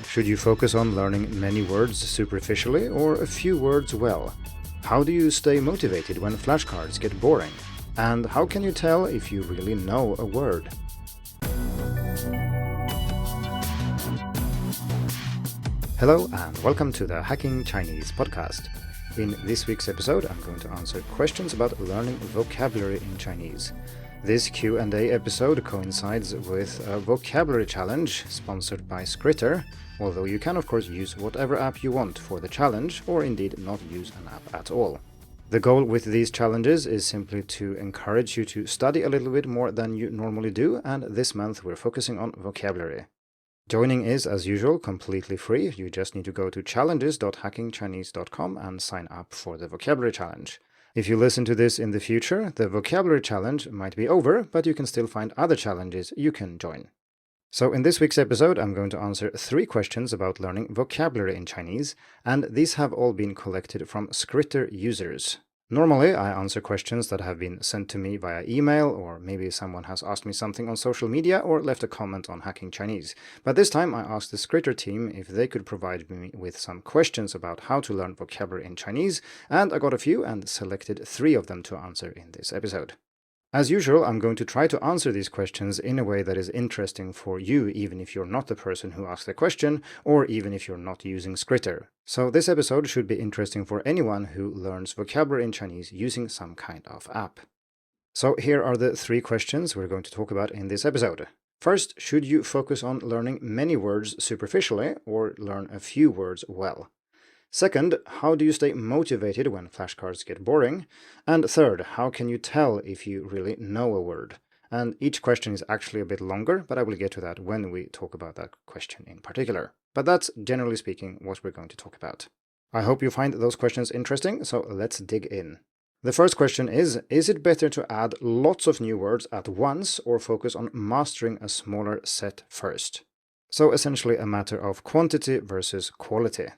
Should you focus on learning many words superficially or a few words well? How do you stay motivated when flashcards get boring? And how can you tell if you really know a word? Hello and welcome to the Hacking Chinese podcast. In this week's episode, I'm going to answer questions about learning vocabulary in Chinese. This Q&A episode coincides with a vocabulary challenge sponsored by Skritter, although you can of course use whatever app you want for the challenge, or indeed not use an app at all. The goal with these challenges is simply to encourage you to study a little bit more than you normally do, and this month we're focusing on vocabulary. Joining is, as usual, completely free. You just need to go to challenges.hackingchinese.com and sign up for the vocabulary challenge. If you listen to this in the future, the vocabulary challenge might be over, but you can still find other challenges you can join. So in this week's episode, I'm going to answer 3 questions about learning vocabulary in Chinese, and these have all been collected from Skritter users. Normally, I answer questions that have been sent to me via email, or maybe someone has asked me something on social media or left a comment on Hacking Chinese. But this time I asked the Skritter team if they could provide me with some questions about how to learn vocabulary in Chinese, and I got a few and selected 3 of them to answer in this episode. As usual, I'm going to try to answer these questions in a way that is interesting for you, even if you're not the person who asked the question, or even if you're not using Skritter. So this episode should be interesting for anyone who learns vocabulary in Chinese using some kind of app. So here are the 3 questions we're going to talk about in this episode. First, should you focus on learning many words superficially or learn a few words well? Second, how do you stay motivated when flashcards get boring? And third, how can you tell if you really know a word? And each question is actually a bit longer, but I will get to that when we talk about that question in particular. But that's, generally speaking, what we're going to talk about. I hope you find those questions interesting, so let's dig in. The first question is it better to add lots of new words at once or focus on mastering a smaller set first? So essentially a matter of quantity versus quality.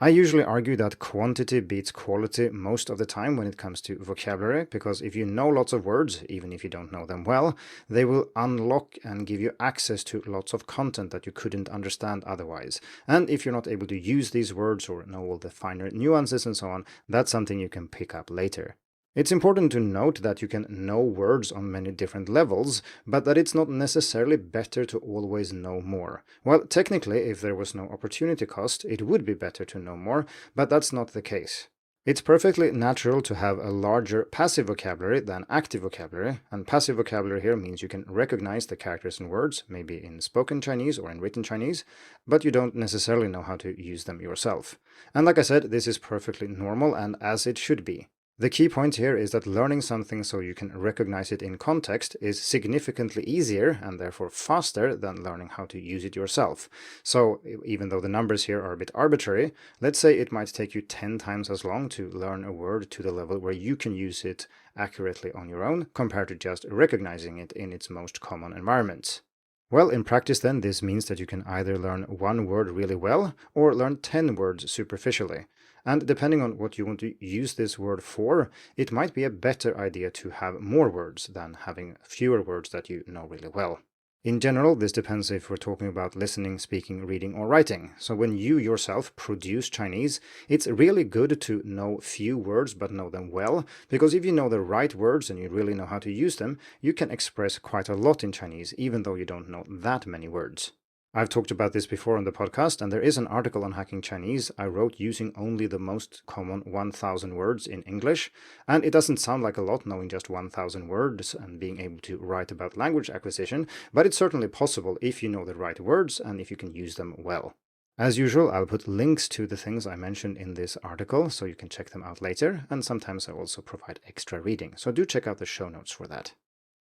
I usually argue that quantity beats quality most of the time when it comes to vocabulary, because if you know lots of words, even if you don't know them well, they will unlock and give you access to lots of content that you couldn't understand otherwise. And if you're not able to use these words or know all the finer nuances and so on, that's something you can pick up later. It's important to note that you can know words on many different levels, but that it's not necessarily better to always know more. Well, technically, if there was no opportunity cost, it would be better to know more, but that's not the case. It's perfectly natural to have a larger passive vocabulary than active vocabulary, and passive vocabulary here means you can recognize the characters and words, maybe in spoken Chinese or in written Chinese, but you don't necessarily know how to use them yourself. And like I said, this is perfectly normal and as it should be. The key point here is that learning something so you can recognize it in context is significantly easier and therefore faster than learning how to use it yourself. So even though the numbers here are a bit arbitrary, let's say it might take you 10 times as long to learn a word to the level where you can use it accurately on your own compared to just recognizing it in its most common environments. Well, in practice then, this means that you can either learn one word really well or learn 10 words superficially. And depending on what you want to use this word for, it might be a better idea to have more words than having fewer words that you know really well. In general, this depends if we're talking about listening, speaking, reading, or writing. So when you yourself produce Chinese, it's really good to know few words but know them well, because if you know the right words and you really know how to use them, you can express quite a lot in Chinese, even though you don't know that many words. I've talked about this before on the podcast, and there is an article on Hacking Chinese I wrote using only the most common 1,000 words in English, and it doesn't sound like a lot knowing just 1,000 words and being able to write about language acquisition, but it's certainly possible if you know the right words and if you can use them well. As usual, I'll put links to the things I mentioned in this article so you can check them out later, and sometimes I also provide extra reading, so do check out the show notes for that.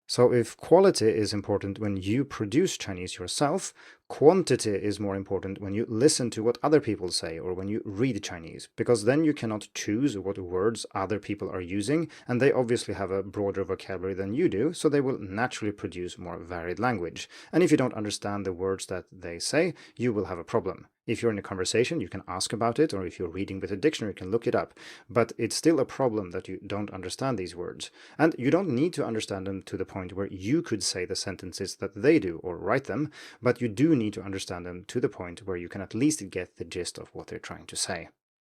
So if quality is important when you produce Chinese yourself, quantity is more important when you listen to what other people say or when you read Chinese, because then you cannot choose what words other people are using, and they obviously have a broader vocabulary than you do, so they will naturally produce more varied language. And if you don't understand the words that they say, you will have a problem. If you're in a conversation, you can ask about it, or if you're reading with a dictionary, you can look it up. But it's still a problem that you don't understand these words. And you don't need to understand them to the point where you could say the sentences that they do or write them, but you do need to understand them to the point where you can at least get the gist of what they're trying to say.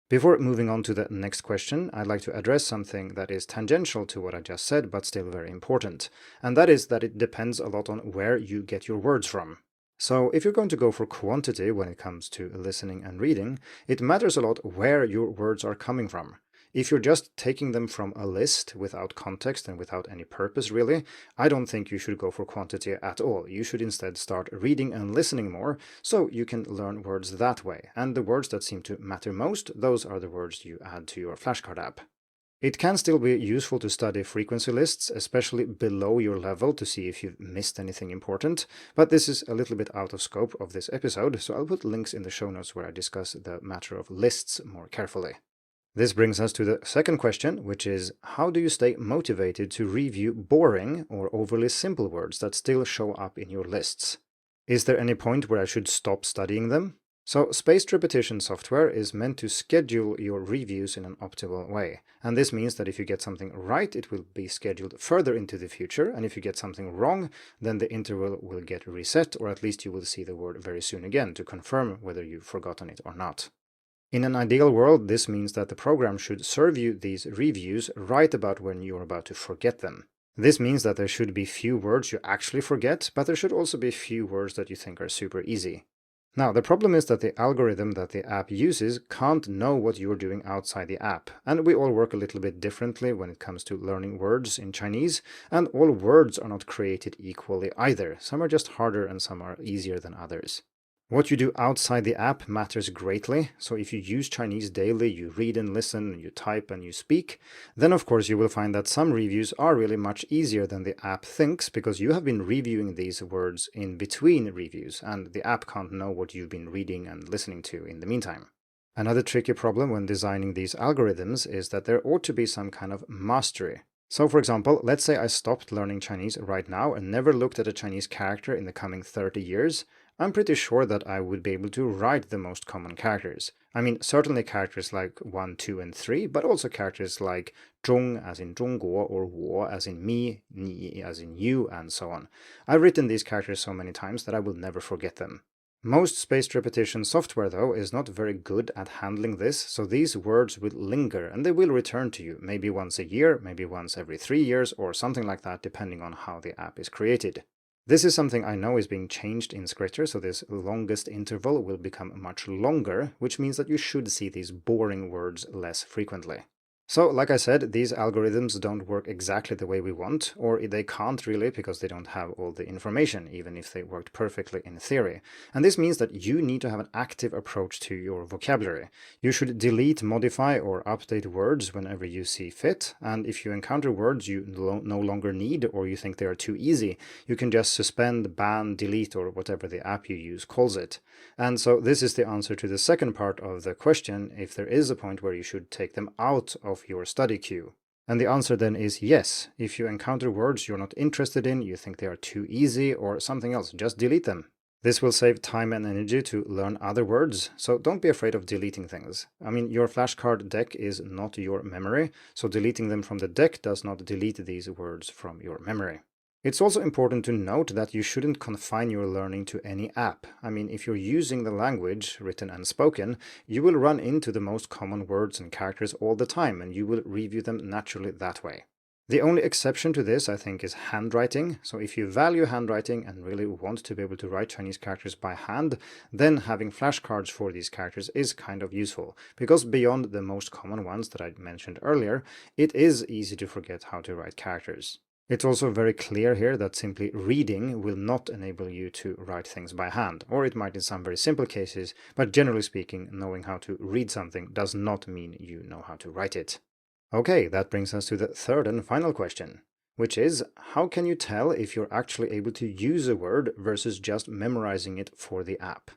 Before moving on to the next question, I'd like to address something that is tangential to what I just said, but still very important, and that is that it depends a lot on where you get your words from. So if you're going to go for quantity when it comes to listening and reading, it matters a lot where your words are coming from. If you're just taking them from a list without context and without any purpose really, I don't think you should go for quantity at all. You should instead start reading and listening more so you can learn words that way. And the words that seem to matter most, those are the words you add to your flashcard app. It can still be useful to study frequency lists, especially below your level, to see if you've missed anything important, but this is a little bit out of scope of this episode, so I'll put links in the show notes where I discuss the matter of lists more carefully. This brings us to the second question, which is, how do you stay motivated to review boring or overly simple words that still show up in your lists? Is there any point where I should stop studying them? So, spaced repetition software is meant to schedule your reviews in an optimal way. And this means that if you get something right, it will be scheduled further into the future. And if you get something wrong, then the interval will get reset, or at least you will see the word very soon again to confirm whether you've forgotten it or not. In an ideal world, this means that the program should serve you these reviews right about when you're about to forget them. This means that there should be few words you actually forget, but there should also be few words that you think are super easy. Now, the problem is that the algorithm that the app uses can't know what you're doing outside the app, and we all work a little bit differently when it comes to learning words in Chinese, and all words are not created equally either. Some are just harder and some are easier than others. What you do outside the app matters greatly, so if you use Chinese daily, you read and listen, you type and you speak, then of course you will find that some reviews are really much easier than the app thinks because you have been reviewing these words in between reviews, and the app can't know what you've been reading and listening to in the meantime. Another tricky problem when designing these algorithms is that there ought to be some kind of mastery. So for example, let's say I stopped learning Chinese right now and never looked at a Chinese character in the coming 30 years, I'm pretty sure that I would be able to write the most common characters. I mean, certainly characters like 1, 2, and 3, but also characters like 中 as in 中国 or 我 as in me, 你 as in you, and so on. I've written these characters so many times that I will never forget them. Most spaced repetition software, though, is not very good at handling this, so these words will linger and they will return to you, maybe once a year, maybe once every 3 years, or something like that, depending on how the app is created. This is something I know is being changed in Scritter, so this longest interval will become much longer, which means that you should see these boring words less frequently. So, like I said, these algorithms don't work exactly the way we want, or they can't really because they don't have all the information, even if they worked perfectly in theory. And this means that you need to have an active approach to your vocabulary. You should delete, modify, or update words whenever you see fit, and if you encounter words you no longer need or you think they are too easy, you can just suspend, ban, delete, or whatever the app you use calls it. And so this is the answer to the second part of the question, if there is a point where you should take them out of your study queue. And the answer then is yes. If you encounter words you're not interested in, you think they are too easy or something else, just delete them. This will save time and energy to learn other words, so don't be afraid of deleting things. I mean, your flashcard deck is not your memory, so deleting them from the deck does not delete these words from your memory. It's also important to note that you shouldn't confine your learning to any app. I mean, if you're using the language, written and spoken, you will run into the most common words and characters all the time, and you will review them naturally that way. The only exception to this, I think, is handwriting. So if you value handwriting and really want to be able to write Chinese characters by hand, then having flashcards for these characters is kind of useful, because beyond the most common ones that I mentioned earlier, it is easy to forget how to write characters. It's also very clear here that simply reading will not enable you to write things by hand, or it might in some very simple cases, but generally speaking, knowing how to read something does not mean you know how to write it. Okay, that brings us to the third and final question, which is, how can you tell if you're actually able to use a word versus just memorizing it for the app?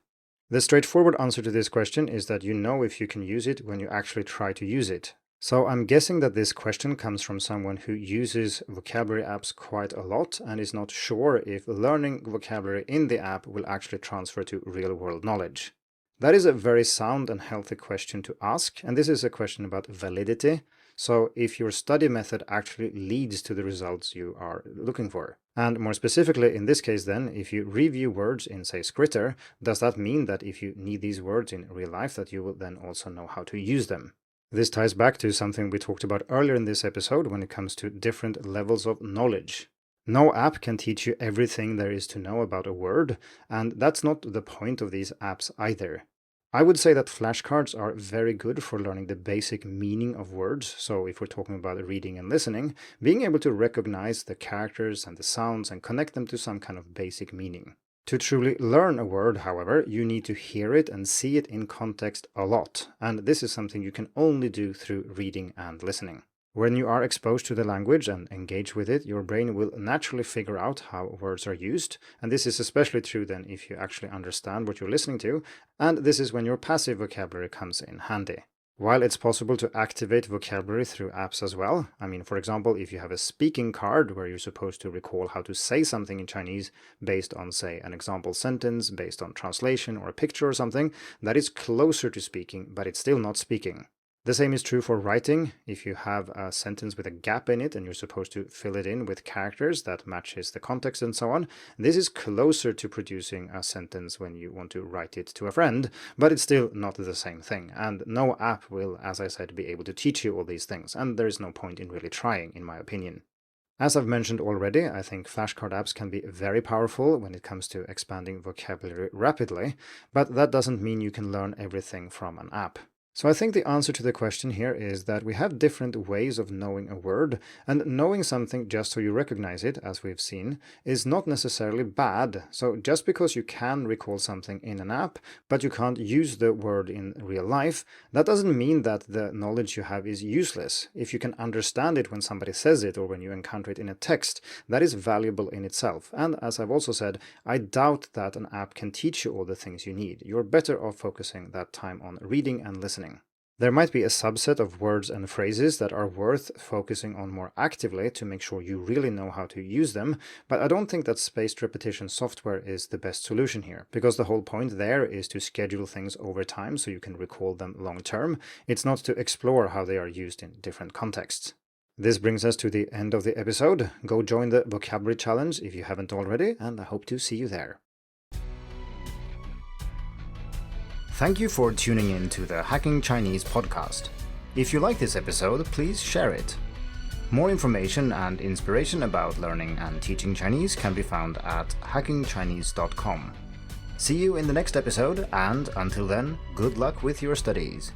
The straightforward answer to this question is that you know if you can use it when you actually try to use it. So I'm guessing that this question comes from someone who uses vocabulary apps quite a lot and is not sure if learning vocabulary in the app will actually transfer to real-world knowledge. That is a very sound and healthy question to ask, and this is a question about validity. So if your study method actually leads to the results you are looking for. And more specifically in this case then, if you review words in, say, Skritter, does that mean that if you need these words in real life that you will then also know how to use them? This ties back to something we talked about earlier in this episode when it comes to different levels of knowledge. No app can teach you everything there is to know about a word, and that's not the point of these apps either. I would say that flashcards are very good for learning the basic meaning of words, so if we're talking about reading and listening, being able to recognize the characters and the sounds and connect them to some kind of basic meaning. To truly learn a word, however, you need to hear it and see it in context a lot, and this is something you can only do through reading and listening. When you are exposed to the language and engage with it, your brain will naturally figure out how words are used, and this is especially true then if you actually understand what you're listening to, and this is when your passive vocabulary comes in handy. While it's possible to activate vocabulary through apps as well, for example, if you have a speaking card where you're supposed to recall how to say something in Chinese based on, say, an example sentence, based on translation or a picture or something, that is closer to speaking, but it's still not speaking. The same is true for writing. If you have a sentence with a gap in it and you're supposed to fill it in with characters that matches the context and so on, this is closer to producing a sentence when you want to write it to a friend, but it's still not the same thing. And no app will, as I said, be able to teach you all these things, and there is no point in really trying, in my opinion. As I've mentioned already, I think flashcard apps can be very powerful when it comes to expanding vocabulary rapidly, but that doesn't mean you can learn everything from an app. So I think the answer to the question here is that we have different ways of knowing a word, and knowing something just so you recognize it, as we've seen, is not necessarily bad. So just because you can recall something in an app, but you can't use the word in real life, that doesn't mean that the knowledge you have is useless. If you can understand it when somebody says it or when you encounter it in a text, that is valuable in itself. And as I've also said, I doubt that an app can teach you all the things you need. You're better off focusing that time on reading and listening. There might be a subset of words and phrases that are worth focusing on more actively to make sure you really know how to use them, but I don't think that spaced repetition software is the best solution here, because the whole point there is to schedule things over time so you can recall them long term. It's not to explore how they are used in different contexts. This brings us to the end of the episode. Go join the vocabulary challenge if you haven't already, and I hope to see you there. Thank you for tuning in to the Hacking Chinese podcast. If you like this episode, please share it. More information and inspiration about learning and teaching Chinese can be found at hackingchinese.com. See you in the next episode, and until then, good luck with your studies.